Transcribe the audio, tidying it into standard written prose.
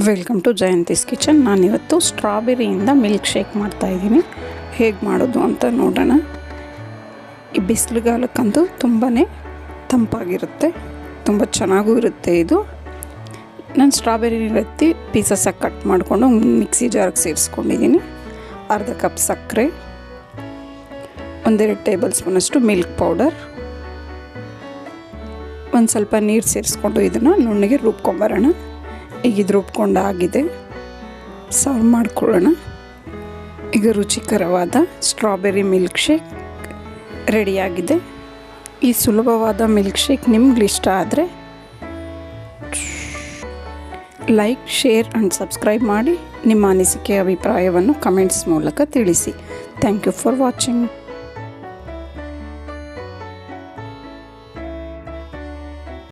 Welcome to Jayanthi's kitchen. ನಾನಿವತ್ತು ಸ್ಟ್ರಾಬೆರಿಯಿಂದ milk shake ಮಾಡ್ತಾಯಿದ್ದೀನಿ. ಹೇಗೆ ಮಾಡೋದು ಅಂತ ನೋಡೋಣ. ಈ ಬಿಸಿಲುಗಾಲಕ್ಕಂತೂ ತುಂಬಾ ತಂಪಾಗಿರುತ್ತೆ, ತುಂಬ ಚೆನ್ನಾಗೂ ಇರುತ್ತೆ ಇದು. ನಾನು ಸ್ಟ್ರಾಬೆರಿ ಎತ್ತಿ ಪೀಸಸ್ಸಾಗಿ ಕಟ್ ಮಾಡಿಕೊಂಡು ಮಿಕ್ಸಿ ಜಾರ್ಗೆ ಸೇರಿಸ್ಕೊಂಡಿದ್ದೀನಿ. ಅರ್ಧ ಕಪ್ ಸಕ್ಕರೆ, 1-2 ಟೇಬಲ್ ಸ್ಪೂನಷ್ಟು ಮಿಲ್ಕ್ ಪೌಡರ್, ಒಂದು ಸ್ವಲ್ಪ ನೀರು ಸೇರಿಸ್ಕೊಂಡು ಇದನ್ನು ನುಣ್ಣಗೆ ರುಬ್ಕೊಂಬರೋಣ. ಈಗ ಇದು ರುಬ್ಕೊಂಡಾಗಿದೆ, ಸರ್ವ್ ಮಾಡ್ಕೊಳ್ಳೋಣ. ಈಗ ರುಚಿಕರವಾದ ಸ್ಟ್ರಾಬೆರಿ ಮಿಲ್ಕ್ ಶೇಕ್ ರೆಡಿಯಾಗಿದೆ. ಈ ಸುಲಭವಾದ ಮಿಲ್ಕ್ ಶೇಕ್ ನಿಮ್ಗೆ ಇಷ್ಟ ಆದರೆ ಲೈಕ್, ಶೇರ್ ಆ್ಯಂಡ್ ಸಬ್ಸ್ಕ್ರೈಬ್ ಮಾಡಿ. ನಿಮ್ಮ ಅನಿಸಿಕೆ ಅಭಿಪ್ರಾಯವನ್ನು ಕಮೆಂಟ್ಸ್ ಮೂಲಕ ತಿಳಿಸಿ. Thank you for watching.